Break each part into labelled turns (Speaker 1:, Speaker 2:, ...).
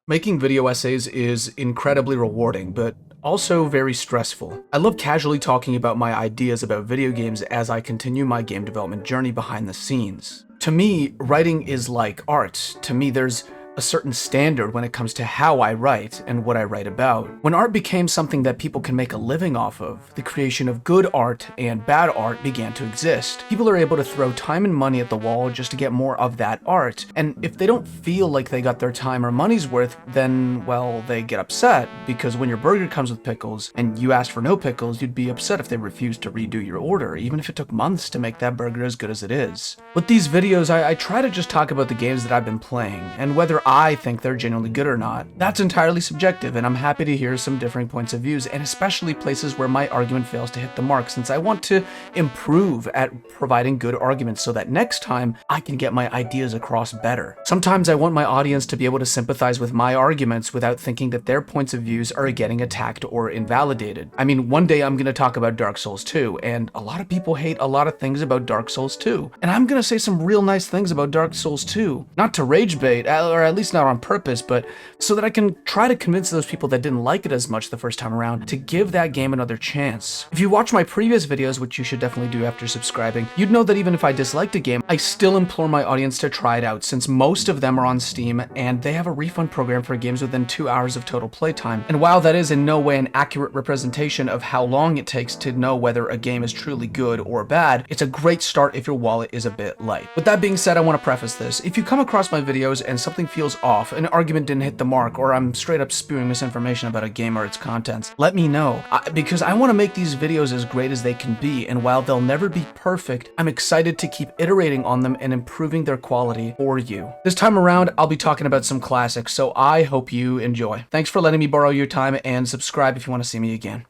Speaker 1: Making video essays is incredibly rewarding, but also very stressful. I love casually talking about my ideas about video games as I continue my game development journey behind the scenes. To me, writing is like art. To me, there's a certain standard when it comes to how I write and what I write about. When art became something that people can make a living off of, the creation of good art and bad art began to exist. People are able to throw time and money at the wall just to get more of that art, and if they don't feel like they got their time or money's worth, then, well, they get upset, because when your burger comes with pickles and you asked for no pickles, you'd be upset if they refused to redo your order, even if it took months to make that burger as good as it is. With these videos, I try to just talk about the games that I've been playing, and whether I think they're genuinely good or not. That's entirely subjective, and I'm happy to hear some differing points of views, and especially places where my argument fails to hit the mark, since I want to improve at providing good arguments so that next time I can get my ideas across better. Sometimes I want my audience to be able to sympathize with my arguments without thinking that their points of views are getting attacked or invalidated. I mean, one day I'm going to talk about Dark Souls 2, and a lot of people hate a lot of things about Dark Souls 2, and I'm going to say some real nice things about Dark Souls 2. Not to rage bait, or at least not on purpose, but so that I can try to convince those people that didn't like it as much the first time around to give that game another chance. If you watch my previous videos, which you should definitely do after subscribing, you'd know that even if I disliked a game, I still implore my audience to try it out, since most of them are on Steam and they have a refund program for games within 2 hours of total playtime. And while that is in no way an accurate representation of how long it takes to know whether a game is truly good or bad, it's a great start if your wallet is a bit light. With that being said, I want to preface this. If you come across my videos and something feels off, an argument didn't hit the mark, or I'm straight up spewing misinformation about a game or its contents, let me know, because I want to make these videos as great as they can be, and while they'll never be perfect, I'm excited to keep iterating on them and improving their quality for you. This time around, I'll be talking about some classics, so I hope you enjoy. Thanks for letting me borrow your time, and subscribe if you want to see me again.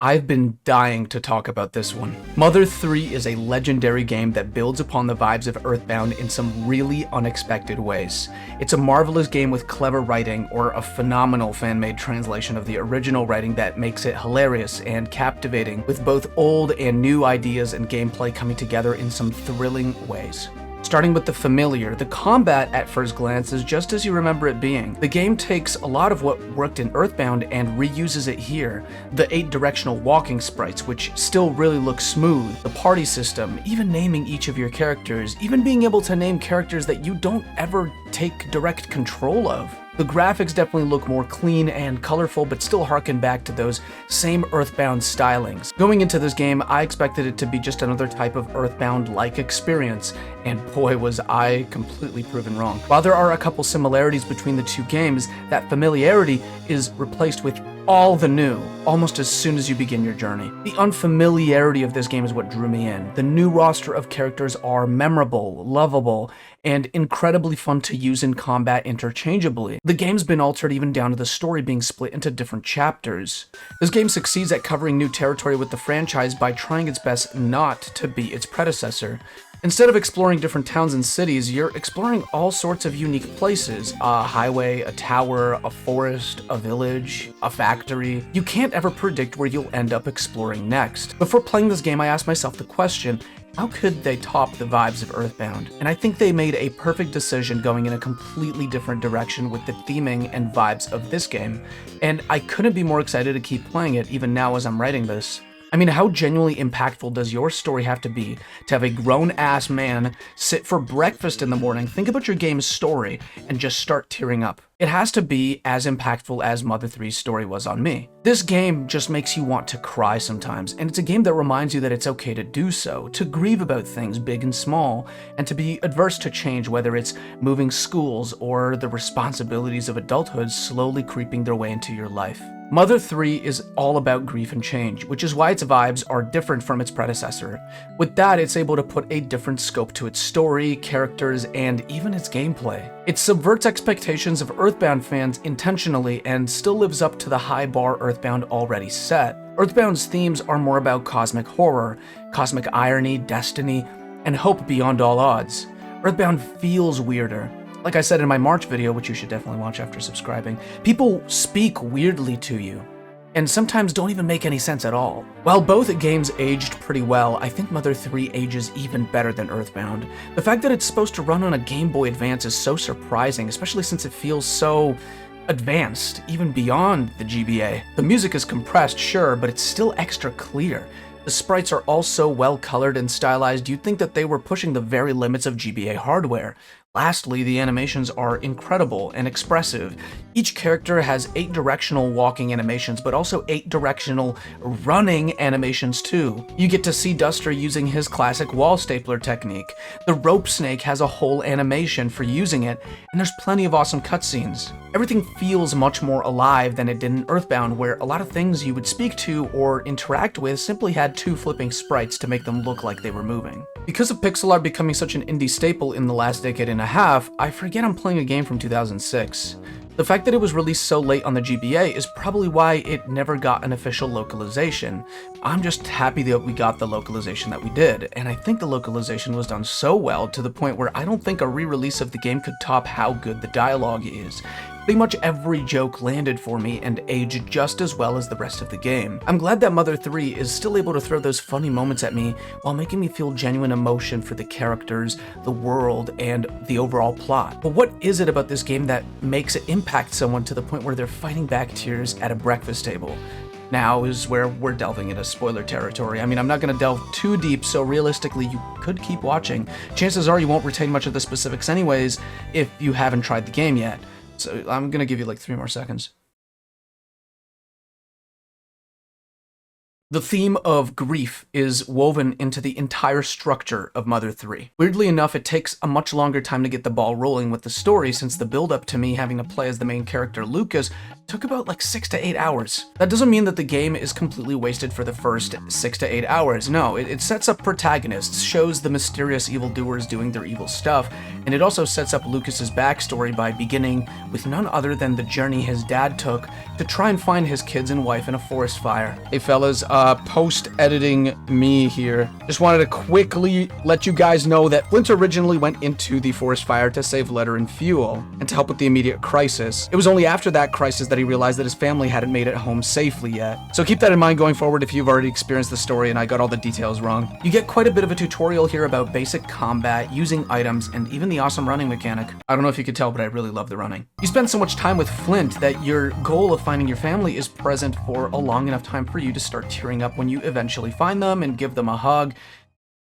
Speaker 1: I've been dying to talk about this one. Mother 3 is a legendary game that builds upon the vibes of Earthbound in some really unexpected ways. It's a marvelous game with clever writing, or a phenomenal fan-made translation of the original writing that makes it hilarious and captivating, with both old and new ideas and gameplay coming together in some thrilling ways. Starting with the familiar, the combat at first glance is just as you remember it being. The game takes a lot of what worked in Earthbound and reuses it here. The 8 directional walking sprites, which still really look smooth, the party system, even naming each of your characters, even being able to name characters that you don't ever take direct control of. The graphics definitely look more clean and colorful, but still harken back to those same Earthbound stylings. Going into this game, I expected it to be just another type of Earthbound-like experience, and boy was I completely proven wrong. While there are a couple similarities between the two games, that familiarity is replaced with all the new, almost as soon as you begin your journey. The unfamiliarity of this game is what drew me in. The new roster of characters are memorable, lovable, and incredibly fun to use in combat interchangeably. The game's been altered even down to the story being split into different chapters. This game succeeds at covering new territory with the franchise by trying its best not to be its predecessor. Instead of exploring different towns and cities, you're exploring all sorts of unique places. A highway, a tower, a forest, a village, a factory. You can't ever predict where you'll end up exploring next. Before playing this game, I asked myself the question, how could they top the vibes of Earthbound? And I think they made a perfect decision going in a completely different direction with the theming and vibes of this game. And I couldn't be more excited to keep playing it even now as I'm writing this. I mean, how genuinely impactful does your story have to have a grown-ass man sit for breakfast in the morning, think about your game's story, and just start tearing up? It has to be as impactful as Mother 3's story was on me. This game just makes you want to cry sometimes, and it's a game that reminds you that it's okay to do so, to grieve about things big and small, and to be adverse to change, whether it's moving schools or the responsibilities of adulthood slowly creeping their way into your life. Mother 3 is all about grief and change, which is why its vibes are different from its predecessor. With that, it's able to put a different scope to its story, characters, and even its gameplay. It subverts expectations of Earthbound fans intentionally and still lives up to the high bar Earthbound already set. Earthbound's themes are more about cosmic horror, cosmic irony, destiny, and hope beyond all odds. Earthbound feels weirder. Like I said in my March video, which you should definitely watch after subscribing, people speak weirdly to you, and sometimes don't even make any sense at all. While both games aged pretty well, I think Mother 3 ages even better than Earthbound. The fact that it's supposed to run on a Game Boy Advance is so surprising, especially since it feels so advanced, even beyond the GBA. The music is compressed, sure, but it's still extra clear. The sprites are all so well colored and stylized, you'd think that they were pushing the very limits of GBA hardware. Lastly, the animations are incredible and expressive. Each character has 8 directional walking animations, but also 8 directional running animations too. You get to see Duster using his classic wall stapler technique. The rope snake has a whole animation for using it, and there's plenty of awesome cutscenes. Everything feels much more alive than it did in Earthbound, where a lot of things you would speak to or interact with simply had 2 flipping sprites to make them look like they were moving. Because of pixel art becoming such an indie staple in the last decade and a half, I forget I'm playing a game from 2006. The fact that it was released so late on the GBA is probably why it never got an official localization. I'm just happy that we got the localization that we did, and I think the localization was done so well to the point where I don't think a re-release of the game could top how good the dialogue is. Pretty much every joke landed for me and aged just as well as the rest of the game. I'm glad that Mother 3 is still able to throw those funny moments at me while making me feel genuine emotion for the characters, the world, and the overall plot. But what is it about this game that makes it impact someone to the point where they're fighting back tears at a breakfast table? Now is where we're delving into spoiler territory. I mean, I'm not going to delve too deep, so realistically, you could keep watching. Chances are you won't retain much of the specifics anyways if you haven't tried the game yet. So I'm gonna give you like 3 more seconds. The theme of grief is woven into the entire structure of Mother 3. Weirdly enough, it takes a much longer time to get the ball rolling with the story, since the build-up to me having to play as the main character Lucas took about like 6 to 8 hours. That doesn't mean that the game is completely wasted for the first 6 to 8 hours. No, it sets up protagonists, shows the mysterious evildoers doing their evil stuff, and it also sets up Lucas's backstory by beginning with none other than the journey his dad took to try and find his kids and wife in a forest fire. Hey fellas, post-editing me here. Just wanted to quickly let you guys know that Flint originally went into the forest fire to save Letter and Fuel, and to help with the immediate crisis. It was only after that crisis that he realized that his family hadn't made it home safely yet. So keep that in mind going forward if you've already experienced the story and I got all the details wrong. You get quite a bit of a tutorial here about basic combat, using items, and even the awesome running mechanic. I don't know if you could tell, but I really love the running. You spend so much time with Flint that your goal of finding your family is present for a long enough time for you to start tearing up when you eventually find them and give them a hug.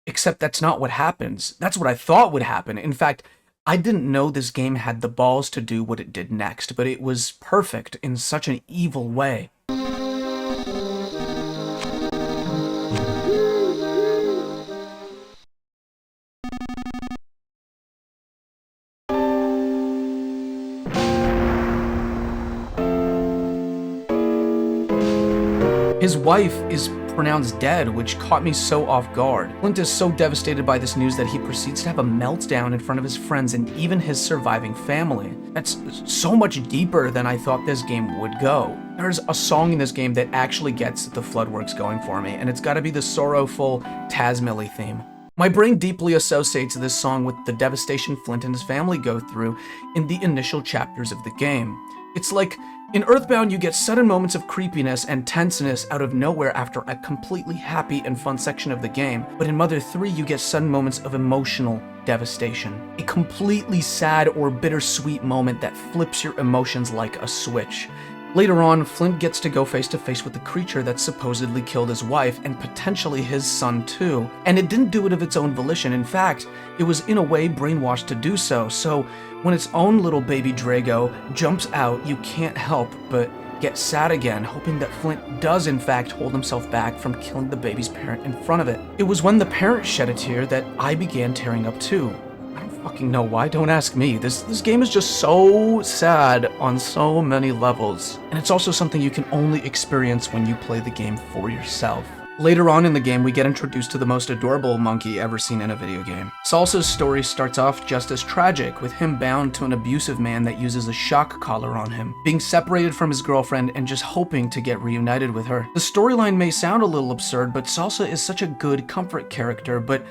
Speaker 1: Except that's not what happens. That's what I thought would happen. In fact, I didn't know this game had the balls to do what it did next, but it was perfect in such an evil way. His wife is pronounced dead, which caught me so off guard. Flint is so devastated by this news that he proceeds to have a meltdown in front of his friends and even his surviving family. That's so much deeper than I thought this game would go. There's a song in this game that actually gets the Floodworks going for me, and it's gotta be the sorrowful Tazmily theme. My brain deeply associates this song with the devastation Flint and his family go through in the initial chapters of the game. It's like, in Earthbound, you get sudden moments of creepiness and tenseness out of nowhere after a completely happy and fun section of the game, but in Mother 3, you get sudden moments of emotional devastation. A completely sad or bittersweet moment that flips your emotions like a switch. Later on, Flint gets to go face to face with the creature that supposedly killed his wife and potentially his son too. And it didn't do it of its own volition. In fact, it was in a way brainwashed to do so. So when its own little baby Drago jumps out, you can't help but get sad again, hoping that Flint does in fact hold himself back from killing the baby's parent in front of it. It was when the parent shed a tear that I began tearing up too. I don't fucking know why, don't ask me. This game is just so sad on so many levels. And it's also something you can only experience when you play the game for yourself. Later on in the game, we get introduced to the most adorable monkey ever seen in a video game. Salsa's story starts off just as tragic, with him bound to an abusive man that uses a shock collar on him, being separated from his girlfriend and just hoping to get reunited with her. The storyline may sound a little absurd, but Salsa is such a good comfort character, but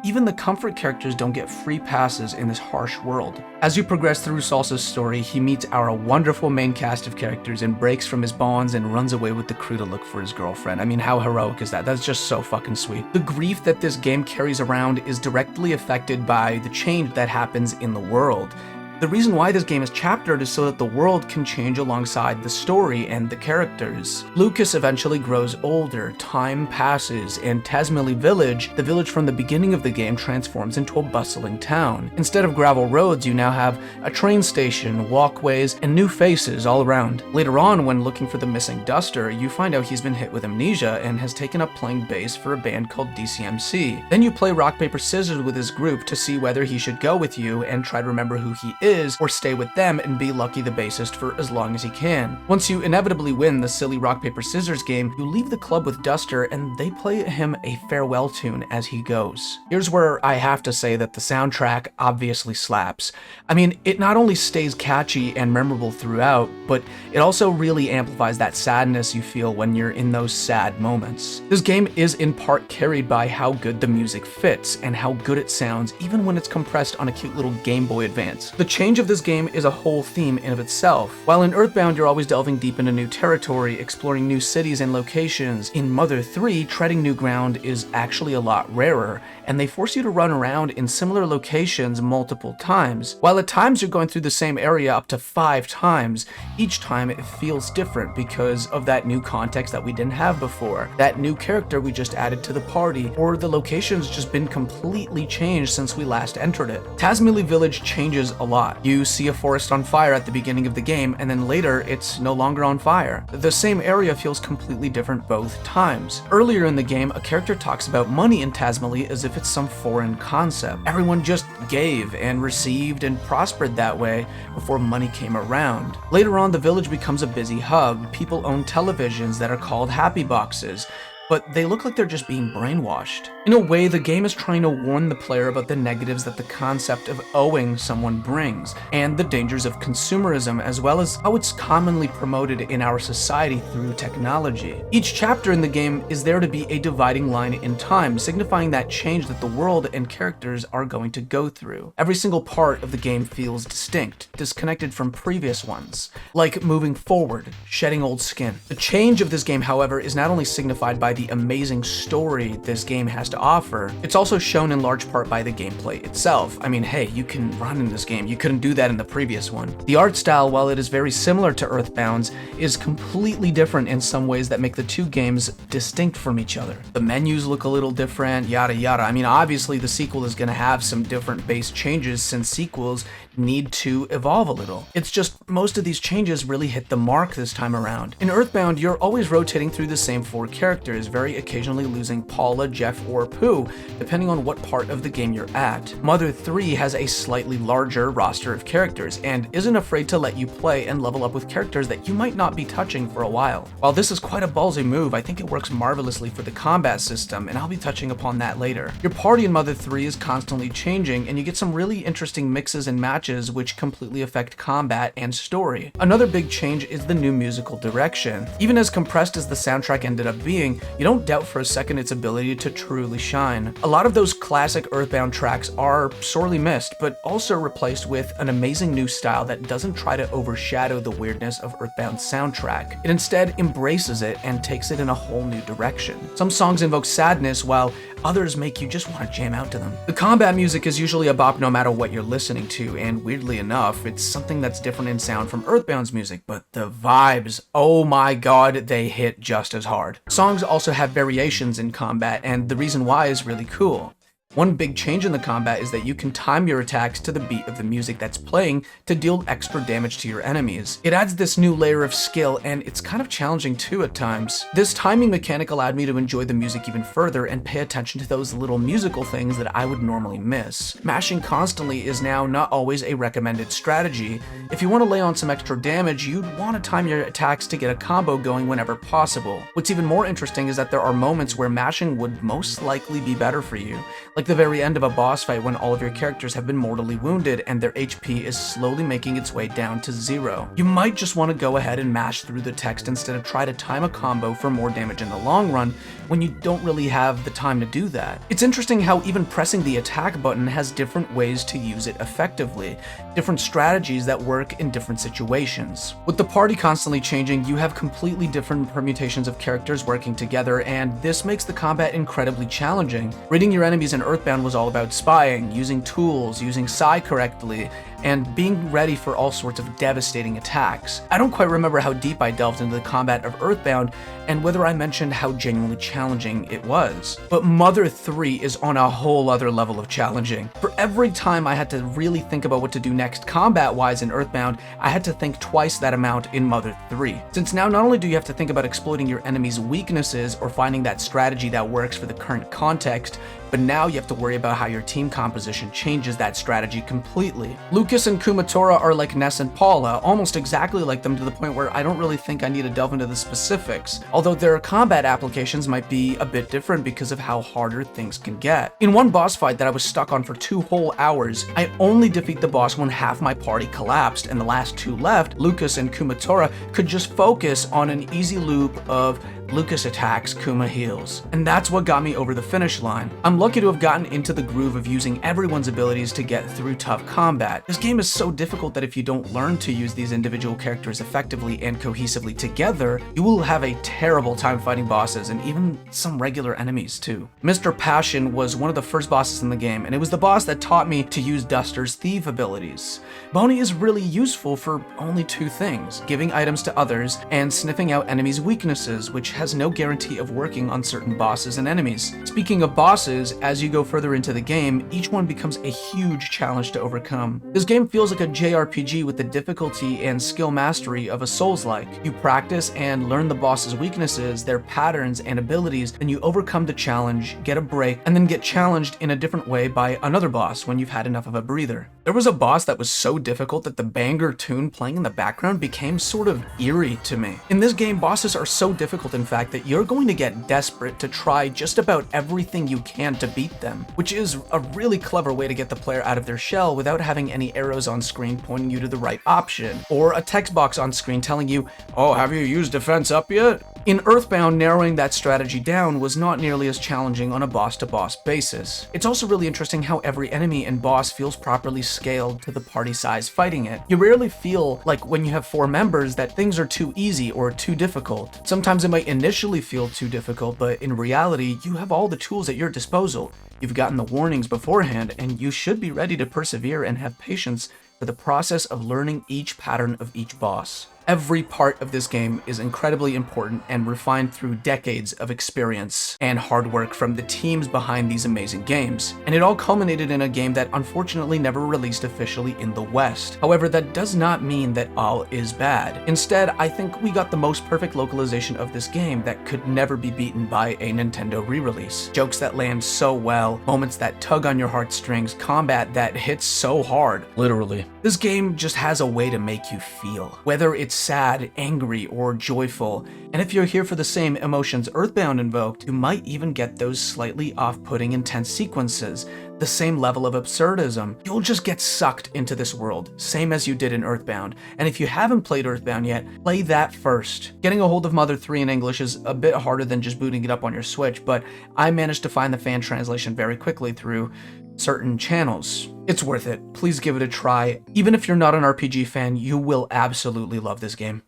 Speaker 1: even the comfort characters don't get free passes in this harsh world. As you progress through Salsa's story, he meets our wonderful main cast of characters and breaks from his bonds and runs away with the crew to look for his girlfriend. I mean, how heroic is that? That's just so fucking sweet. The grief that this game carries around is directly affected by the change that happens in the world. The reason why this game is chaptered is so that the world can change alongside the story and the characters. Lucas eventually grows older, time passes, and Tazmily Village, the village from the beginning of the game, transforms into a bustling town. Instead of gravel roads, you now have a train station, walkways, and new faces all around. Later on, when looking for the missing Duster, you find out he's been hit with amnesia and has taken up playing bass for a band called DCMC. Then you play rock, paper, scissors with his group to see whether he should go with you and try to remember who he is, or stay with them and be Lucky the bassist for as long as he can. Once you inevitably win the silly rock, paper, scissors game, you leave the club with Duster and they play him a farewell tune as he goes. Here's where I have to say that the soundtrack obviously slaps. I mean, it not only stays catchy and memorable throughout, but it also really amplifies that sadness you feel when you're in those sad moments. This game is in part carried by how good the music fits and how good it sounds even when it's compressed on a cute little Game Boy Advance. The change of this game is a whole theme in of itself. While in Earthbound you're always delving deep into new territory, exploring new cities and locations, in Mother 3 treading new ground is actually a lot rarer, and they force you to run around in similar locations multiple times. While at times you're going through the same area up to 5 times, each time it feels different because of that new context that we didn't have before, that new character we just added to the party, or the location's just been completely changed since we last entered it. Tazmily Village changes a lot. You see a forest on fire at the beginning of the game, and then later it's no longer on fire. The same area feels completely different both times. Earlier in the game, a character talks about money in Tazmily as if it's some foreign concept. Everyone just gave and received and prospered that way before money came around. Later on, the village becomes a busy hub. People own televisions that are called happy boxes, but they look like they're just being brainwashed. In a way, the game is trying to warn the player about the negatives that the concept of owing someone brings, and the dangers of consumerism, as well as how it's commonly promoted in our society through technology. Each chapter in the game is there to be a dividing line in time, signifying that change that the world and characters are going to go through. Every single part of the game feels distinct, disconnected from previous ones, like moving forward, shedding old skin. The change of this game, however, is not only signified by the amazing story this game has to offer, it's also shown in large part by the gameplay itself. I mean, hey, you can run in this game. You couldn't do that in the previous one. The art style, while it is very similar to Earthbound's, is completely different in some ways that make the two games distinct from each other. The menus look a little different, yada yada. I mean, obviously the sequel is going to have some different base changes since sequels need to evolve a little. It's just most of these changes really hit the mark this time around. In Earthbound, you're always rotating through the same 4 characters, very occasionally losing Paula, Jeff, or Pooh, depending on what part of the game you're at. Mother 3 has a slightly larger roster of characters, and isn't afraid to let you play and level up with characters that you might not be touching for a while. While this is quite a ballsy move, I think it works marvelously for the combat system, and I'll be touching upon that later. Your party in Mother 3 is constantly changing, and you get some really interesting mixes and matches which completely affect combat and story. Another big change is the new musical direction. Even as compressed as the soundtrack ended up being, you don't doubt for a second its ability to truly shine. A lot of those classic Earthbound tracks are sorely missed, but also replaced with an amazing new style that doesn't try to overshadow the weirdness of Earthbound's soundtrack. It instead embraces it and takes it in a whole new direction. Some songs invoke sadness, while others make you just want to jam out to them. The combat music is usually a bop no matter what you're listening to, and weirdly enough, it's something that's different in sound from Earthbound's music, but the vibes, oh my god, they hit just as hard. Songs also have variations in combat, and the reason why is really cool. One big change in the combat is that you can time your attacks to the beat of the music that's playing to deal extra damage to your enemies. It adds this new layer of skill, and it's kind of challenging too at times. This timing mechanic allowed me to enjoy the music even further and pay attention to those little musical things that I would normally miss. Mashing constantly is now not always a recommended strategy. If you want to lay on some extra damage, you'd want to time your attacks to get a combo going whenever possible. What's even more interesting is that there are moments where mashing would most likely be better for you, like the very end of a boss fight when all of your characters have been mortally wounded and their HP is slowly making its way down to 0. You might just want to go ahead and mash through the text instead of try to time a combo for more damage in the long run when you don't really have the time to do that. It's interesting how even pressing the attack button has different ways to use it effectively, different strategies that work in different situations. With the party constantly changing, you have completely different permutations of characters working together, and this makes the combat incredibly challenging. Reading your enemies in Earthbound was all about spying, using tools, using psi correctly, and being ready for all sorts of devastating attacks. I don't quite remember how deep I delved into the combat of Earthbound and whether I mentioned how genuinely challenging it was. But Mother 3 is on a whole other level of challenging. For every time I had to really think about what to do next combat-wise in Earthbound, I had to think twice that amount in Mother 3. Since now not only do you have to think about exploiting your enemy's weaknesses or finding that strategy that works for the current context, but now you have to worry about how your team composition changes that strategy completely. Lucas and Kumatora are like Ness and Paula, almost exactly like them to the point where I don't really think I need to delve into the specifics, although their combat applications might be a bit different because of how harder things can get. In one boss fight that I was stuck on for 2 whole hours, I only defeat the boss when half my party collapsed and the last 2 left, Lucas and Kumatora, could just focus on an easy loop of Lucas attacks, Kuma heals. And that's what got me over the finish line. I'm lucky to have gotten into the groove of using everyone's abilities to get through tough combat. This game is so difficult that if you don't learn to use these individual characters effectively and cohesively together, you will have a terrible time fighting bosses and even some regular enemies too. Mr. Passion was one of the first bosses in the game, and it was the boss that taught me to use Duster's thief abilities. Boney is really useful for only 2 things, giving items to others and sniffing out enemies' weaknesses, which has no guarantee of working on certain bosses and enemies. Speaking of bosses, as you go further into the game, each one becomes a huge challenge to overcome. This game feels like a JRPG with the difficulty and skill mastery of a Souls-like. You practice and learn the boss's weaknesses, their patterns and abilities, then you overcome the challenge, get a break, and then get challenged in a different way by another boss when you've had enough of a breather. There was a boss that was so difficult that the banger tune playing in the background became sort of eerie to me. In this game, bosses are so difficult in fact that you're going to get desperate to try just about everything you can to beat them, which is a really clever way to get the player out of their shell without having any arrows on screen pointing you to the right option, or a text box on screen telling you, "Oh, have you used defense up yet?" In Earthbound, narrowing that strategy down was not nearly as challenging on a boss-to-boss basis. It's also really interesting how every enemy and boss feels properly scaled to the party size fighting it. You rarely feel like when you have 4 members that things are too easy or too difficult. Sometimes it might initially feel too difficult, but in reality, you have all the tools at your disposal. You've gotten the warnings beforehand, and you should be ready to persevere and have patience for the process of learning each pattern of each boss. Every part of this game is incredibly important and refined through decades of experience and hard work from the teams behind these amazing games. And it all culminated in a game that unfortunately never released officially in the West. However, that does not mean that all is bad. Instead, I think we got the most perfect localization of this game that could never be beaten by a Nintendo re-release. Jokes that land so well, moments that tug on your heartstrings, combat that hits so hard, literally. This game just has a way to make you feel, whether it's sad, angry, or joyful. And if you're here for the same emotions Earthbound invoked, you might even get those slightly off-putting intense sequences, the same level of absurdism. You'll just get sucked into this world, same as you did in Earthbound. And if you haven't played Earthbound yet, play that first. Getting a hold of Mother 3 in English is a bit harder than just booting it up on your Switch, but I managed to find the fan translation very quickly through certain channels. It's worth it. Please give it a try. Even if you're not an RPG fan, you will absolutely love this game.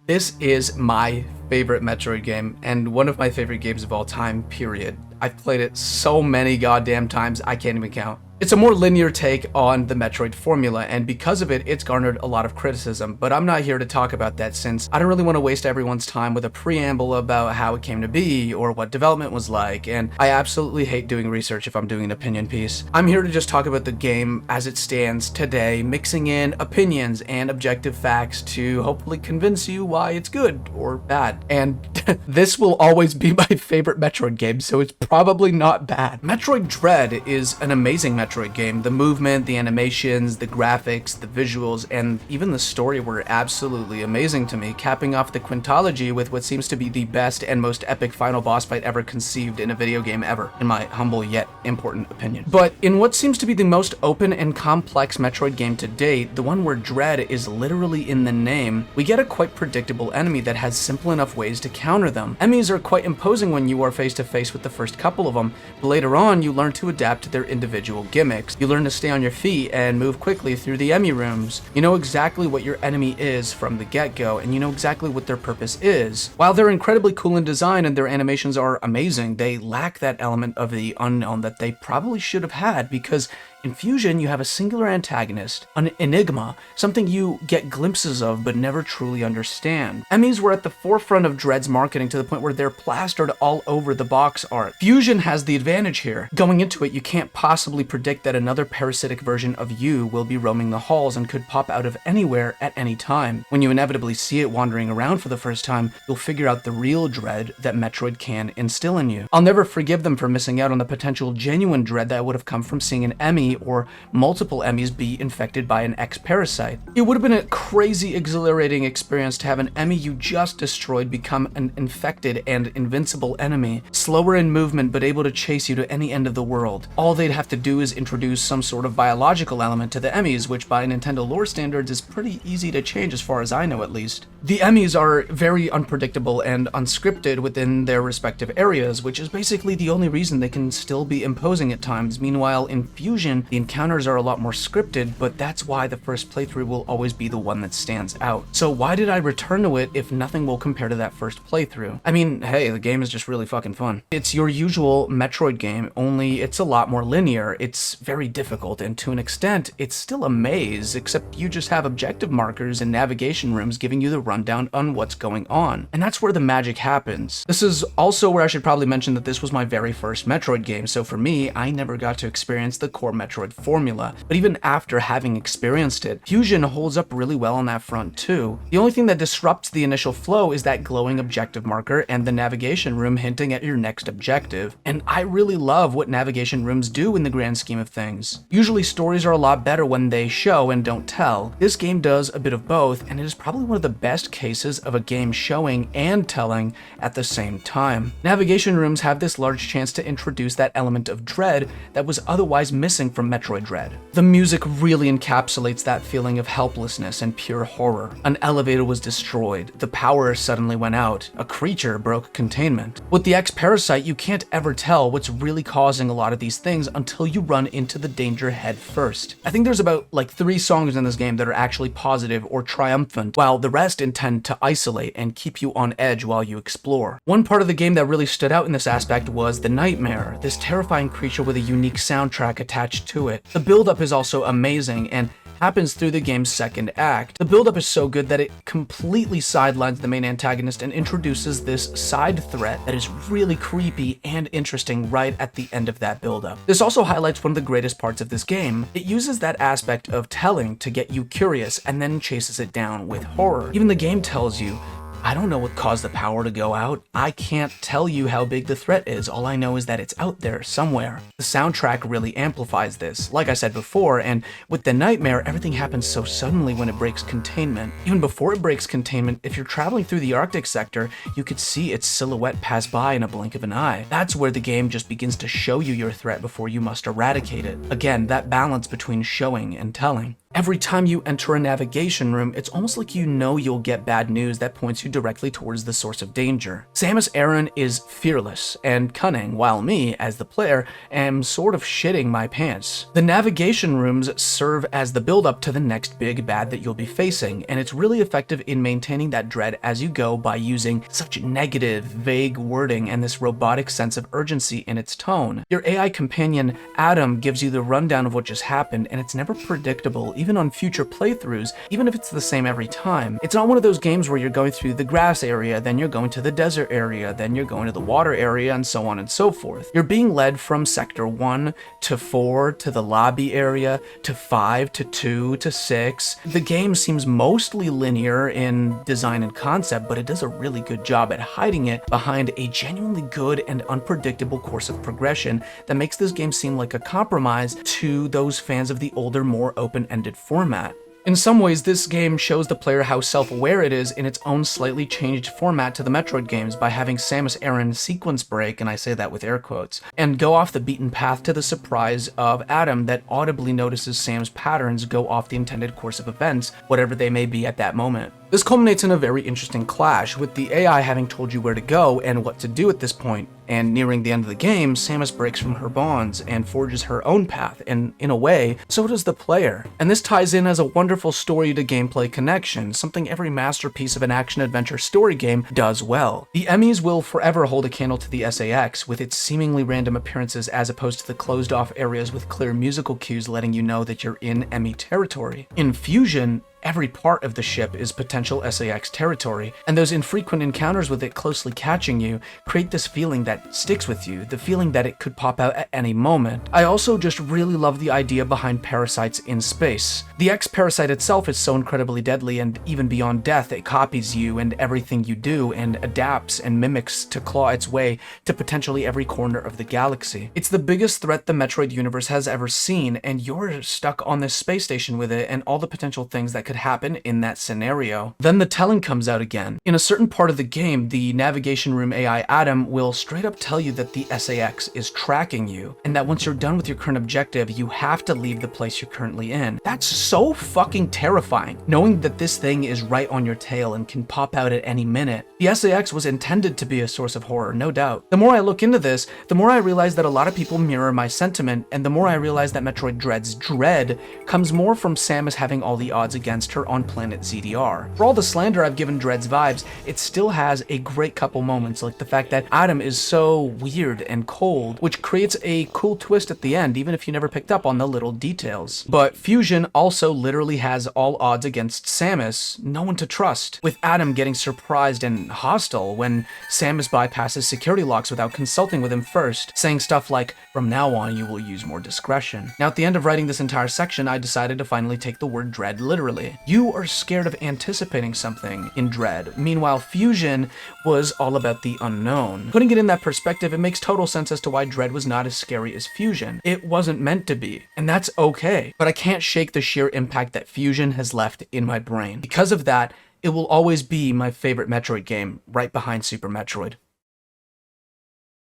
Speaker 1: This is my favorite Metroid game, and one of my favorite games of all time, period. I've played it so many goddamn times, I can't even count. It's a more linear take on the Metroid formula, and because of it, it's garnered a lot of criticism, but I'm not here to talk about that since I don't really want to waste everyone's time with a preamble about how it came to be or what development was like, and I absolutely hate doing research if I'm doing an opinion piece. I'm here to just talk about the game as it stands today, mixing in opinions and objective facts to hopefully convince you why it's good or bad. And this will always be my favorite Metroid game, so it's probably not bad. Metroid Dread is an amazing Metroid game. The movement, the animations, the graphics, the visuals, and even the story were absolutely amazing to me, capping off the quintology with what seems to be the best and most epic final boss fight ever conceived in a video game ever, in my humble yet important opinion. But in what seems to be the most open and complex Metroid game to date, the one where Dread is literally in the name, we get a quite predictable enemy that has simple enough ways to counter them. Enemies are quite imposing when you are face to face with the first couple of them, but later on you learn to adapt to their individual gimmicks. You learn to stay on your feet and move quickly through the enemy rooms. You know exactly what your enemy is from the get-go, and you know exactly what their purpose is. While they're incredibly cool in design and their animations are amazing, they lack that element of the unknown that they probably should have had, because in Fusion, you have a singular antagonist, an enigma, something you get glimpses of but never truly understand. Emmys were at the forefront of Dread's marketing to the point where they're plastered all over the box art. Fusion has the advantage here. Going into it, you can't possibly predict that another parasitic version of you will be roaming the halls and could pop out of anywhere at any time. When you inevitably see it wandering around for the first time, you'll figure out the real dread that Metroid can instill in you. I'll never forgive them for missing out on the potential genuine dread that would have come from seeing an Emmy or multiple Emmys be infected by an X-parasite. It would have been a crazy, exhilarating experience to have an Emmy you just destroyed become an infected and invincible enemy, slower in movement but able to chase you to any end of the world. All they'd have to do is introduce some sort of biological element to the Emmys, which by Nintendo lore standards is pretty easy to change as far as I know at least. The Emmys are very unpredictable and unscripted within their respective areas, which is basically the only reason they can still be imposing at times. Meanwhile, in Fusion, the encounters are a lot more scripted, but that's why the first playthrough will always be the one that stands out. So why did I return to it if nothing will compare to that first playthrough? I mean, hey, the game is just really fucking fun. It's your usual Metroid game, only it's a lot more linear. It's very difficult, and to an extent, it's still a maze, except you just have objective markers and navigation rooms giving you the rundown on what's going on. And that's where the magic happens. This is also where I should probably mention that this was my very first Metroid game, so for me, I never got to experience the core Metroid formula. But even after having experienced it, Fusion holds up really well on that front too. The only thing that disrupts the initial flow is that glowing objective marker and the navigation room hinting at your next objective. And I really love what navigation rooms do in the grand scheme of things. Usually stories are a lot better when they show and don't tell. This game does a bit of both, and it is probably one of the best cases of a game showing and telling at the same time. Navigation rooms have this large chance to introduce that element of dread that was otherwise missing from Metroid Dread. The music really encapsulates that feeling of helplessness and pure horror. An elevator was destroyed, the power suddenly went out, a creature broke containment. With the X-parasite, you can't ever tell what's really causing a lot of these things until you run into the danger head first. I think there's about like 3 songs in this game that are actually positive or triumphant, while the rest intend to isolate and keep you on edge while you explore. One part of the game that really stood out in this aspect was the Nightmare, this terrifying creature with a unique soundtrack attached to it. The build-up is also amazing and happens through the game's second act. The build-up is so good that it completely sidelines the main antagonist and introduces this side threat that is really creepy and interesting right at the end of that build-up. This also highlights one of the greatest parts of this game. It uses that aspect of telling to get you curious and then chases it down with horror. Even the game tells you, I don't know what caused the power to go out. I can't tell you how big the threat is. All I know is that it's out there somewhere. The soundtrack really amplifies this, like I said before, and with the Nightmare, everything happens so suddenly when it breaks containment. Even before it breaks containment, if you're traveling through the Arctic sector, you could see its silhouette pass by in a blink of an eye. That's where the game just begins to show you your threat before you must eradicate it. Again, that balance between showing and telling. Every time you enter a navigation room, it's almost like you know you'll get bad news that points you directly towards the source of danger. Samus Aran is fearless and cunning, while me, as the player, am sort of shitting my pants. The navigation rooms serve as the build-up to the next big bad that you'll be facing, and it's really effective in maintaining that dread as you go by using such negative, vague wording and this robotic sense of urgency in its tone. Your AI companion, Adam, gives you the rundown of what just happened, and it's never predictable, even on future playthroughs, even if it's the same every time. It's not one of those games where you're going through the grass area, then you're going to the desert area, then you're going to the water area, and so on and so forth. You're being led from Sector 1 to 4 to the lobby area to 5 to 2 to 6. The game seems mostly linear in design and concept, but it does a really good job at hiding it behind a genuinely good and unpredictable course of progression that makes this game seem like a compromise to those fans of the older, more open-ended format. In some ways, this game shows the player how self-aware it is in its own slightly changed format to the Metroid games by having Samus Aran sequence break, and I say that with air quotes, and go off the beaten path to the surprise of Adam that audibly notices Sam's patterns go off the intended course of events, whatever they may be at that moment. This culminates in a very interesting clash, with the AI having told you where to go and what to do at this point, and nearing the end of the game, Samus breaks from her bonds and forges her own path, and in a way, so does the player. And this ties in as a wonderful story to gameplay connection, something every masterpiece of an action-adventure story game does well. The Emmys will forever hold a candle to the SAX, with its seemingly random appearances as opposed to the closed-off areas with clear musical cues letting you know that you're in Emmy territory. In Fusion, every part of the ship is potential SAX territory, and those infrequent encounters with it closely catching you create this feeling that sticks with you, the feeling that it could pop out at any moment. I also just really love the idea behind parasites in space. The X-parasite itself is so incredibly deadly, and even beyond death, it copies you and everything you do, and adapts and mimics to claw its way to potentially every corner of the galaxy. It's the biggest threat the Metroid universe has ever seen, and you're stuck on this space station with it and all the potential things that could happen in that scenario. Then the telling comes out again. In a certain part of the game, the navigation room AI Adam will straight up tell you that the SAX is tracking you, and that once you're done with your current objective, you have to leave the place you're currently in. That's so fucking terrifying, knowing that this thing is right on your tail and can pop out at any minute. The SAX was intended to be a source of horror, no doubt. The more I look into this, the more I realize that a lot of people mirror my sentiment, and the more I realize that Metroid Dread's dread comes more from Samus having all the odds against her on planet ZDR. For all the slander I've given Dread's vibes, it still has a great couple moments, like the fact that Adam is so weird and cold, which creates a cool twist at the end, even if you never picked up on the little details. But Fusion also literally has all odds against Samus, no one to trust, with Adam getting surprised and hostile when Samus bypasses security locks without consulting with him first, saying stuff like, "From now on, you will use more discretion." Now, at the end of writing this entire section, I decided to finally take the word dread literally. You are scared of anticipating something in Dread. Meanwhile, Fusion was all about the unknown. Putting it in that perspective, it makes total sense as to why Dread was not as scary as Fusion. It wasn't meant to be, and that's okay. But I can't shake the sheer impact that Fusion has left in my brain. Because of that, it will always be my favorite Metroid game, right behind Super Metroid.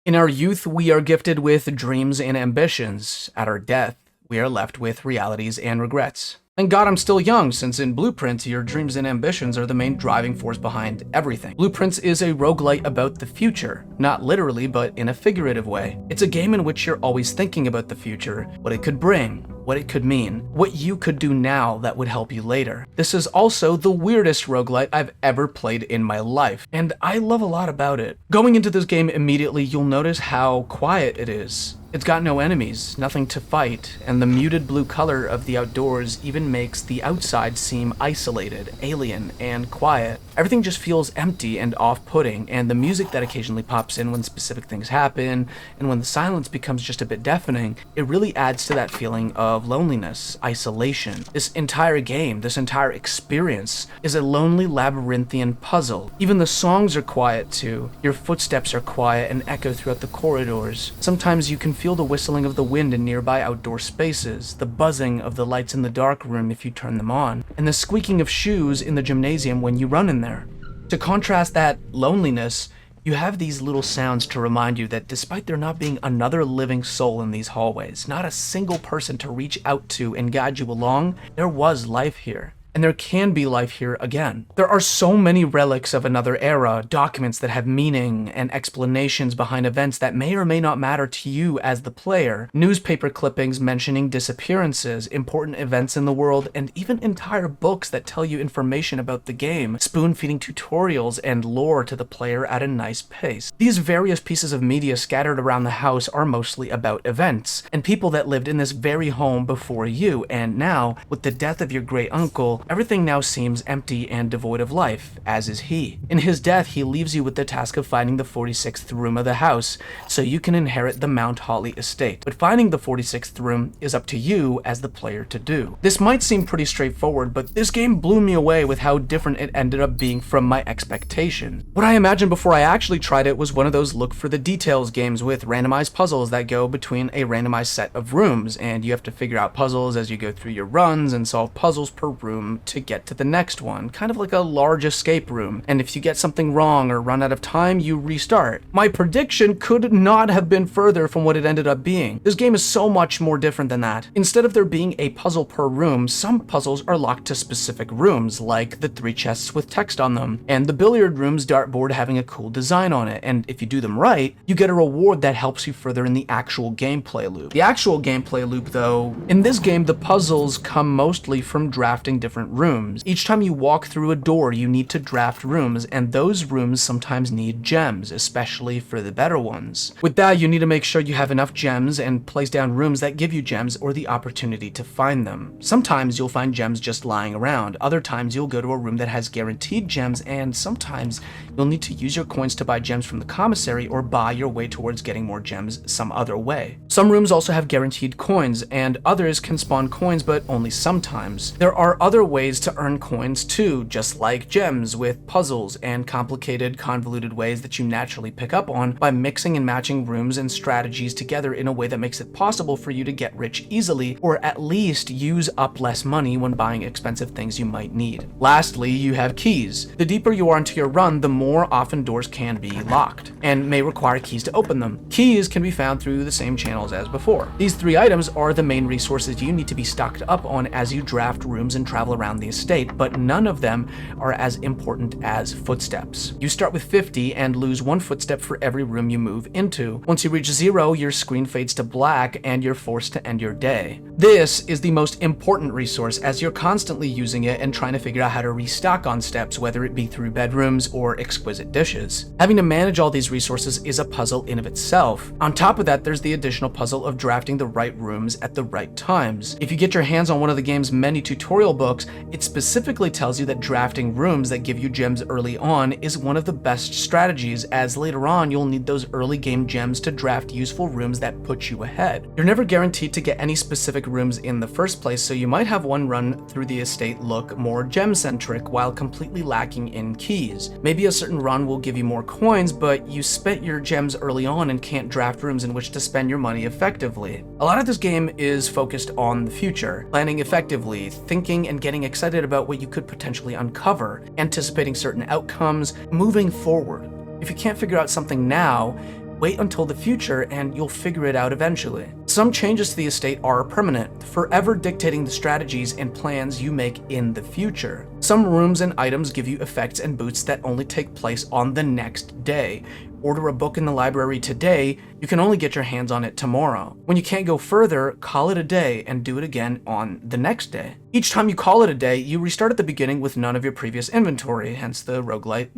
Speaker 1: In our youth, we are gifted with dreams and ambitions. At our death, we are left with realities and regrets. Thank God I'm still young, since in Blueprints, your dreams and ambitions are the main driving force behind everything. Blueprints is a roguelite about the future, not literally, but in a figurative way. It's a game in which you're always thinking about the future, what it could bring, what it could mean, what you could do now that would help you later. This is also the weirdest roguelite I've ever played in my life, and I love a lot about it. Going into this game immediately, you'll notice how quiet it is. It's got no enemies, nothing to fight, and the muted blue color of the outdoors even makes the outside seem isolated, alien, and quiet. Everything just feels empty and off-putting, and the music that occasionally pops in when specific things happen, and when the silence becomes just a bit deafening, it really adds to that feeling of loneliness, isolation. This entire game, this entire experience, is a lonely labyrinthian puzzle. Even the songs are quiet too. Your footsteps are quiet and echo throughout the corridors. Sometimes you can feel the whistling of the wind in nearby outdoor spaces, the buzzing of the lights in the dark room if you turn them on, and the squeaking of shoes in the gymnasium when you run in there. To contrast that loneliness, you have these little sounds to remind you that despite there not being another living soul in these hallways, not a single person to reach out to and guide you along, there was life here. And there can be life here again. There are so many relics of another era, documents that have meaning and explanations behind events that may or may not matter to you as the player, newspaper clippings mentioning disappearances, important events in the world, and even entire books that tell you information about the game, spoon-feeding tutorials and lore to the player at a nice pace. These various pieces of media scattered around the house are mostly about events, and people that lived in this very home before you, and now, with the death of your great-uncle, everything now seems empty and devoid of life, as is he. In his death, he leaves you with the task of finding the 46th room of the house, so you can inherit the Mount Holly estate. But finding the 46th room is up to you as the player to do. This might seem pretty straightforward, but this game blew me away with how different it ended up being from my expectations. What I imagined before I actually tried it was one of those look for the details games with randomized puzzles that go between a randomized set of rooms, and you have to figure out puzzles as you go through your runs and solve puzzles per room, room to get to the next one, kind of like a large escape room, and if you get something wrong or run out of time, you restart. My prediction could not have been further from what it ended up being. This game is so much more different than that. Instead of there being a puzzle per room, some puzzles are locked to specific rooms, like the 3 chests with text on them, and the billiard room's dartboard having a cool design on it, and if you do them right, you get a reward that helps you further in the actual gameplay loop. The actual gameplay loop, though, in this game, the puzzles come mostly from drafting different rooms. Each time you walk through a door, you need to draft rooms, and those rooms sometimes need gems, especially for the better ones. With that, you need to make sure you have enough gems and place down rooms that give you gems or the opportunity to find them. Sometimes you'll find gems just lying around, other times you'll go to a room that has guaranteed gems, and sometimes you'll need to use your coins to buy gems from the commissary or buy your way towards getting more gems some other way. Some rooms also have guaranteed coins, and others can spawn coins, but only sometimes. There are other ways to earn coins too, just like gems, with puzzles and complicated, convoluted ways that you naturally pick up on by mixing and matching rooms and strategies together in a way that makes it possible for you to get rich easily, or at least use up less money when buying expensive things you might need. Lastly, you have keys. The deeper you are into your run, the more often doors can be locked, and may require keys to open them. Keys can be found through the same channels as before. These 3 items are the main resources you need to be stocked up on as you draft rooms and travel around the estate, but none of them are as important as footsteps. You start with 50 and lose 1 footstep for every room you move into. Once you reach 0, your screen fades to black and you're forced to end your day. This is the most important resource, as you're constantly using it and trying to figure out how to restock on steps, whether it be through bedrooms or exquisite dishes. Having to manage all these resources is a puzzle in of itself. On top of that, there's the additional puzzle of drafting the right rooms at the right times. If you get your hands on one of the game's many tutorial books, it specifically tells you that drafting rooms that give you gems early on is one of the best strategies, as later on you'll need those early game gems to draft useful rooms that put you ahead. You're never guaranteed to get any specific rooms in the first place, so you might have one run through the estate look more gem-centric while completely lacking in keys. Maybe a certain run will give you more coins, but you spent your gems early on and can't draft rooms in which to spend your money effectively. A lot of this game is focused on the future, planning effectively, thinking and getting excited about what you could potentially uncover, anticipating certain outcomes, moving forward. If you can't figure out something now, wait until the future and you'll figure it out eventually. Some changes to the estate are permanent, forever dictating the strategies and plans you make in the future. Some rooms and items give you effects and boosts that only take place on the next day. Order a book in the library today, you can only get your hands on it tomorrow. When you can't go further, call it a day and do it again on the next day. Each time you call it a day, you restart at the beginning with none of your previous inventory, hence the roguelite,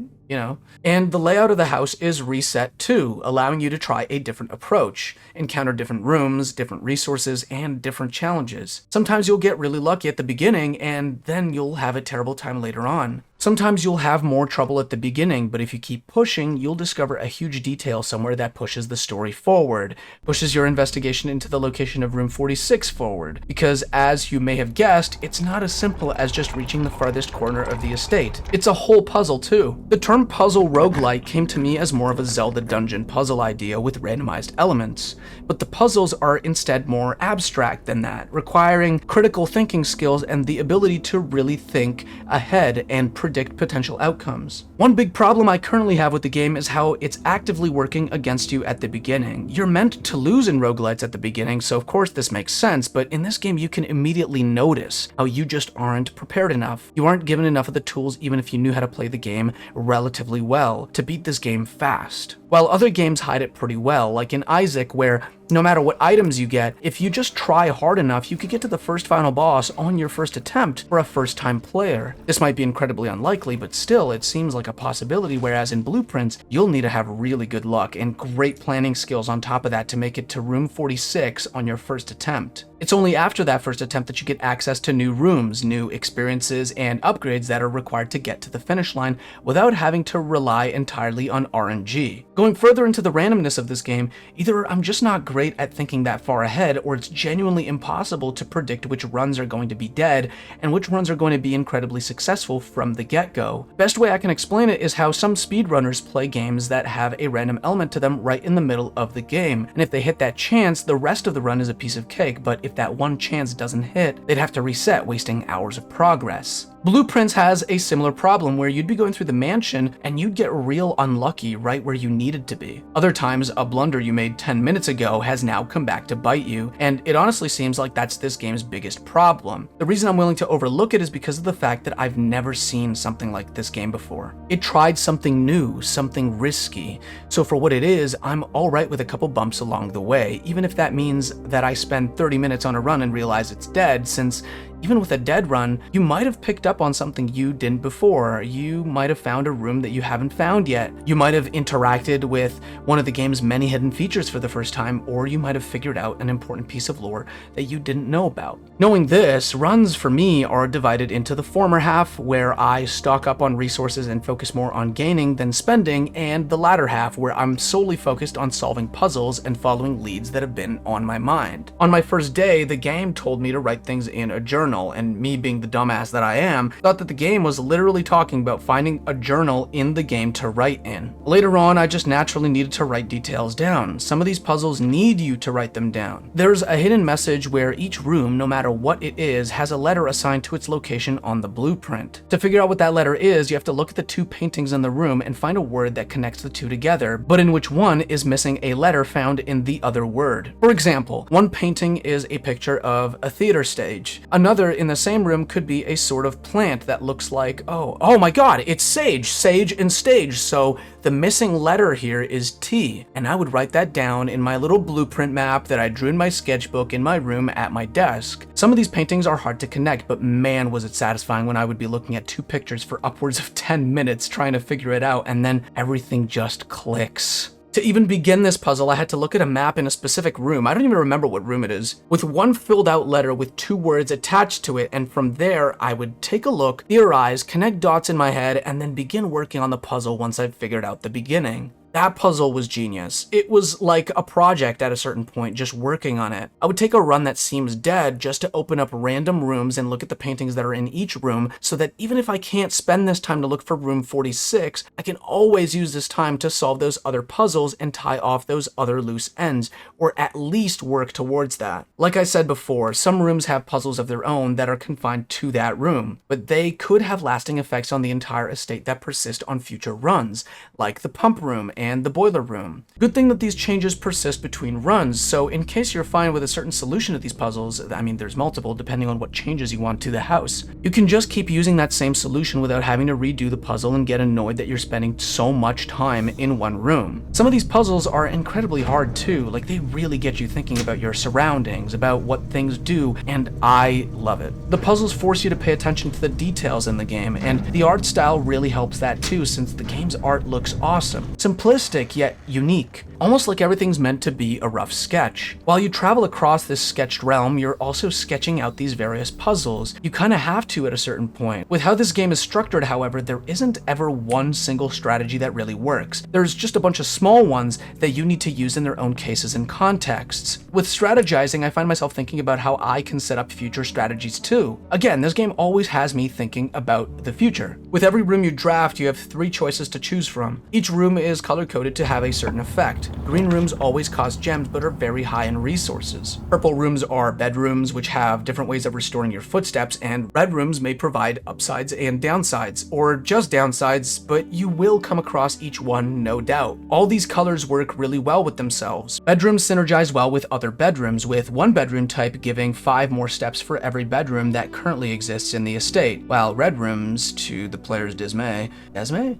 Speaker 1: And the layout of the house is reset too, allowing you to try a different approach, encounter different rooms, different resources, and different challenges. Sometimes you'll get really lucky at the beginning, and then you'll have a terrible time later on. Sometimes you'll have more trouble at the beginning, but if you keep pushing, you'll discover a huge detail somewhere that pushes the story forward, pushes your investigation into the location of room 46 forward, because as you may have guessed, it's not as simple as just reaching the farthest corner of the estate. It's a whole puzzle too. The term puzzle roguelike came to me as more of a Zelda dungeon puzzle idea with randomized elements, but the puzzles are instead more abstract than that, requiring critical thinking skills and the ability to really think ahead and predict potential outcomes. One big problem I currently have with the game is how it's actively working against you at the beginning. You're meant to lose in roguelites at the beginning, so of course this makes sense, but in this game you can immediately notice how you just aren't prepared enough. You aren't given enough of the tools, even if you knew how to play the game relatively well, to beat this game fast. While other games hide it pretty well, like in Isaac, where no matter what items you get, if you just try hard enough, you could get to the first final boss on your first attempt for a first-time player. This might be incredibly unlikely, but still, it seems like a possibility, whereas in Blueprints, you'll need to have really good luck and great planning skills on top of that to make it to room 46 on your first attempt. It's only after that first attempt that you get access to new rooms, new experiences, and upgrades that are required to get to the finish line without having to rely entirely on RNG. Going further into the randomness of this game, either I'm just not great at thinking that far ahead, or it's genuinely impossible to predict which runs are going to be dead and which runs are going to be incredibly successful from the get-go. Best way I can explain it is how some speedrunners play games that have a random element to them right in the middle of the game, and if they hit that chance, the rest of the run is a piece of cake, but if that one chance doesn't hit, they'd have to reset, wasting hours of progress. Blueprints has a similar problem where you'd be going through the mansion and you'd get real unlucky right where you needed to be. Other times, a blunder you made 10 minutes ago has now come back to bite you, and it honestly seems like that's this game's biggest problem. The reason I'm willing to overlook it is because of the fact that I've never seen something like this game before. It tried something new, something risky, so for what it is, I'm alright with a couple bumps along the way, even if that means that I spend 30 minutes on a run and realize it's dead, since even with a dead run, you might have picked up on something you didn't before. You might have found a room that you haven't found yet. You might have interacted with one of the game's many hidden features for the first time, or you might have figured out an important piece of lore that you didn't know about. Knowing this, runs for me are divided into the former half, where I stock up on resources and focus more on gaining than spending, and the latter half, where I'm solely focused on solving puzzles and following leads that have been on my mind. On my first day, the game told me to write things in a journal, and me being the dumbass that I am, thought that the game was literally talking about finding a journal in the game to write in. Later on, I just naturally needed to write details down. Some of these puzzles need you to write them down. There's a hidden message where each room, no matter what it is, has a letter assigned to its location on the blueprint. To figure out what that letter is, you have to look at the two paintings in the room and find a word that connects the two together, but in which one is missing a letter found in the other word. For example, one painting is a picture of a theater stage. Another in the same room could be a sort of plant that looks like, oh my god, it's sage and stage, so the missing letter here is T, and I would write that down in my little blueprint map that I drew in my sketchbook in my room at my desk. Some of these paintings are hard to connect, but man was it satisfying when I would be looking at two pictures for upwards of 10 minutes trying to figure it out, and then everything just clicks. To even begin this puzzle, I had to look at a map in a specific room. I don't even remember what room it is, with one filled out letter with two words attached to it, and from there, I would take a look, theorize, connect dots in my head, and then begin working on the puzzle once I'd figured out the beginning. That puzzle was genius. It was like a project at a certain point, just working on it. I would take a run that seems dead just to open up random rooms and look at the paintings that are in each room, so that even if I can't spend this time to look for room 46, I can always use this time to solve those other puzzles and tie off those other loose ends, or at least work towards that. Like I said before, some rooms have puzzles of their own that are confined to that room, but they could have lasting effects on the entire estate that persist on future runs, like the pump room and the boiler room. Good thing that these changes persist between runs, so in case you're fine with a certain solution to these puzzles, I mean there's multiple depending on what changes you want to the house, you can just keep using that same solution without having to redo the puzzle and get annoyed that you're spending so much time in one room. Some of these puzzles are incredibly hard too, like they really get you thinking about your surroundings, about what things do, and I love it. The puzzles force you to pay attention to the details in the game, and the art style really helps that too, since the game's art looks awesome. Simplistic yet unique, almost like everything's meant to be a rough sketch. While you travel across this sketched realm, you're also sketching out these various puzzles. You kind of have to at a certain point. With how this game is structured, however, there isn't ever one single strategy that really works. There's just a bunch of small ones that you need to use in their own cases and contexts. With strategizing, I find myself thinking about how I can set up future strategies too. Again, this game always has me thinking about the future. With every room you draft, you have 3 choices to choose from. Each room is color-coded to have a certain effect. Green rooms always cost gems but are very high in resources. Purple rooms are bedrooms, which have different ways of restoring your footsteps, and red rooms may provide upsides and downsides, or just downsides, but you will come across each one, no doubt. All these colors work really well with themselves. Bedrooms synergize well with other bedrooms, with one bedroom type giving 5 more steps for every bedroom that currently exists in the estate, while red rooms, to the player's dismay,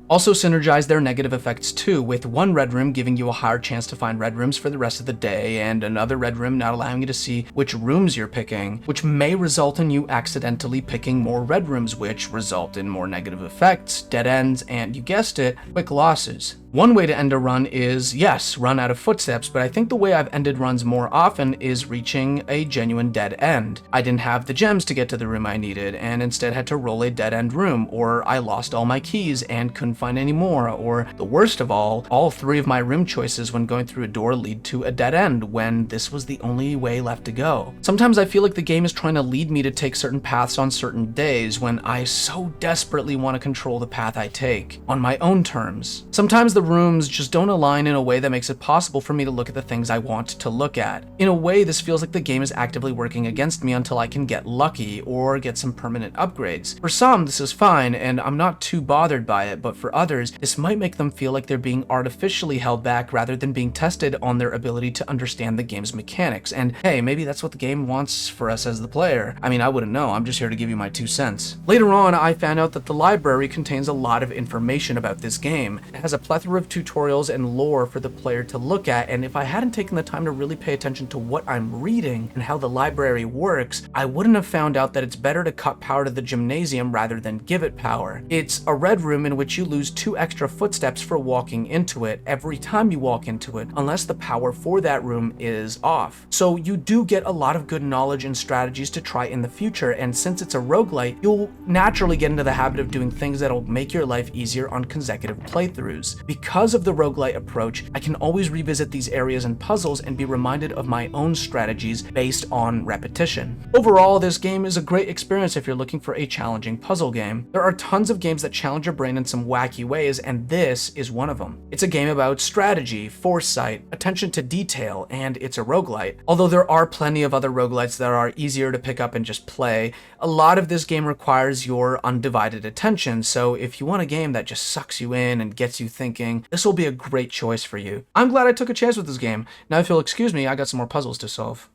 Speaker 1: also synergize their negative effects too, with one red room giving you a higher chance to find red rooms for the rest of the day, and another red room not allowing you to see which rooms you're picking, which may result in you accidentally picking more red rooms, which result in more negative effects, dead ends, and you guessed it, quick losses. One way to end a run is, yes, run out of footsteps, but I think the way I've ended runs more often is reaching a genuine dead end. I didn't have the gems to get to the room I needed, and instead had to roll a dead end room, or I lost all my keys and couldn't find any more, or the worst of all 3 of my room choices when going through a door lead to a dead end when this was the only way left to go. Sometimes I feel like the game is trying to lead me to take certain paths on certain days when I so desperately want to control the path I take on my own terms. Sometimes the the rooms just don't align in a way that makes it possible for me to look at the things I want to look at. In a way, this feels like the game is actively working against me until I can get lucky or get some permanent upgrades. For some, this is fine, and I'm not too bothered by it, but for others, this might make them feel like they're being artificially held back rather than being tested on their ability to understand the game's mechanics. And hey, maybe that's what the game wants for us as the player. I mean, I wouldn't know, I'm just here to give you my 2 cents. Later on, I found out that the library contains a lot of information about this game. It has a plethora of tutorials and lore for the player to look at, and if I hadn't taken the time to really pay attention to what I'm reading and how the library works, I wouldn't have found out that it's better to cut power to the gymnasium rather than give it power. It's a red room in which you lose 2 extra footsteps for walking into it every time you walk into it, unless the power for that room is off. So you do get a lot of good knowledge and strategies to try in the future, and since it's a roguelite, you'll naturally get into the habit of doing things that'll make your life easier on consecutive playthroughs. Because of the roguelite approach, I can always revisit these areas and puzzles and be reminded of my own strategies based on repetition. Overall, this game is a great experience if you're looking for a challenging puzzle game. There are tons of games that challenge your brain in some wacky ways, and this is one of them. It's a game about strategy, foresight, attention to detail, and it's a roguelite. Although there are plenty of other roguelites that are easier to pick up and just play, a lot of this game requires your undivided attention, so if you want a game that just sucks you in and gets you thinking, this will be a great choice for you. I'm glad I took a chance with this game. Now if you'll excuse me, I got some more puzzles to solve.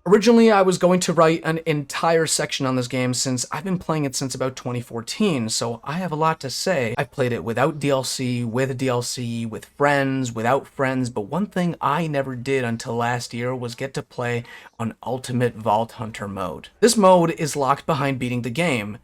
Speaker 1: Originally, I was going to write an entire section on this game since I've been playing it since about 2014, so I have a lot to say. I've played it without DLC, with DLC, with friends, without friends, but one thing I never did until last year was get to play on Ultimate Vault Hunter mode. This mode is locked behind beating the game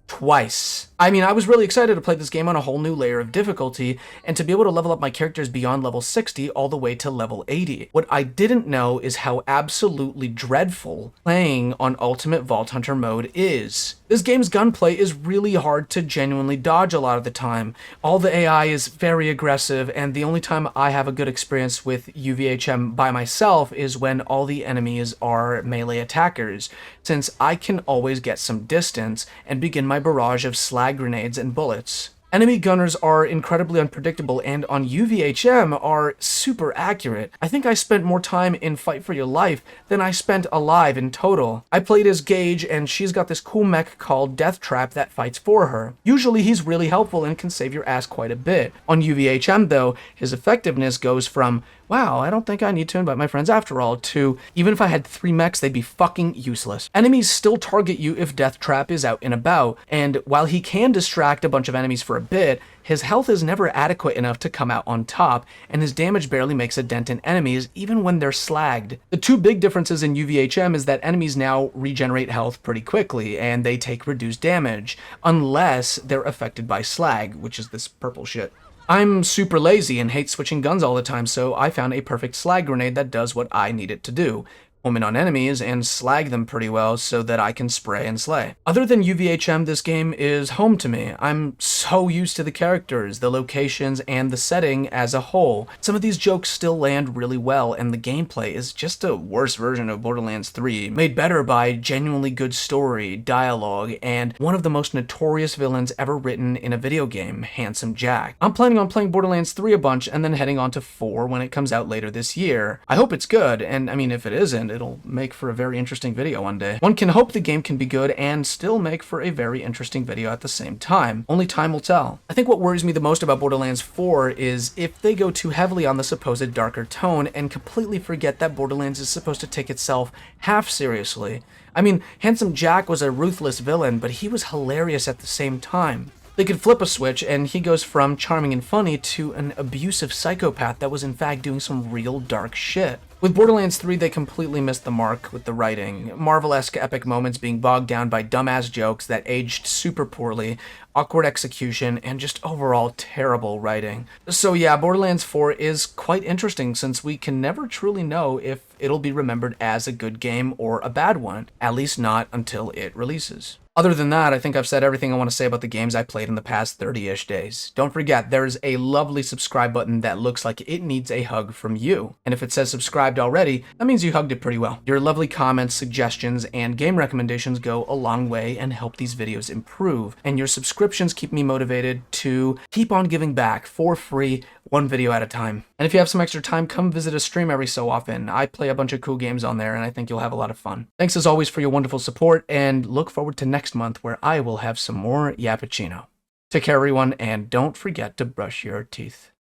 Speaker 1: twice. I mean, I was really excited to play this game on a whole new layer of difficulty and to be able to level up my characters beyond level 60 all the way to level 80. What I didn't know is how absolutely dreadful playing on Ultimate Vault Hunter mode is. This game's gunplay is really hard to genuinely dodge a lot of the time. All the AI is very aggressive, and the only time I have a good experience with UVHM by myself is when all the enemies are melee attackers, since I can always get some distance and begin my barrage of slag grenades and bullets. Enemy gunners are incredibly unpredictable and on UVHM are super accurate. I think I spent more time in Fight for Your Life than I spent alive in total. I played as Gage and she's got this cool mech called Death Trap that fights for her. Usually he's really helpful and can save your ass quite a bit. On UVHM though, his effectiveness goes from, wow, I don't think I need to invite my friends after all, to even if I had 3 mechs, they'd be fucking useless. Enemies still target you if Death Trap is out and about, and while he can distract a bunch of enemies for a bit, his health is never adequate enough to come out on top, and his damage barely makes a dent in enemies, even when they're slagged. The 2 big differences in UVHM is that enemies now regenerate health pretty quickly, and they take reduced damage, unless they're affected by slag, which is this purple shit. I'm super lazy and hate switching guns all the time, so I found a perfect slag grenade that does what I need it to do. Home in on enemies and slag them pretty well so that I can spray and slay. Other than UVHM, this game is home to me. I'm so used to the characters, the locations, and the setting as a whole. Some of these jokes still land really well, and the gameplay is just a worse version of Borderlands 3, made better by genuinely good story, dialogue, and one of the most notorious villains ever written in a video game, Handsome Jack. I'm planning on playing Borderlands 3 a bunch and then heading on to 4 when it comes out later this year. I hope it's good, and I mean, if it isn't, it'll make for a very interesting video one day. One can hope the game can be good and still make for a very interesting video at the same time. Only time will tell. I think what worries me the most about Borderlands 4 is if they go too heavily on the supposed darker tone and completely forget that Borderlands is supposed to take itself half seriously. I mean, Handsome Jack was a ruthless villain, but he was hilarious at the same time. They could flip a switch and he goes from charming and funny to an abusive psychopath that was in fact doing some real dark shit. With Borderlands 3, they completely missed the mark with the writing. Marvel-esque epic moments being bogged down by dumbass jokes that aged super poorly, awkward execution, and just overall terrible writing. So yeah, Borderlands 4 is quite interesting since we can never truly know if it'll be remembered as a good game or a bad one, at least not until it releases. Other than that, I think I've said everything I want to say about the games I played in the past 30-ish days. Don't forget, there's a lovely subscribe button that looks like it needs a hug from you. And if it says subscribed already, that means you hugged it pretty well. Your lovely comments, suggestions, and game recommendations go a long way and help these videos improve. And your subscription subscriptions keep me motivated to keep on giving back for free, one video at a time. And if you have some extra time, come visit a stream every so often. I play a bunch of cool games on there, and I think you'll have a lot of fun. Thanks as always for your wonderful support, and look forward to next month where I will have some more Yappuccino. Take care, everyone, and don't forget to brush your teeth.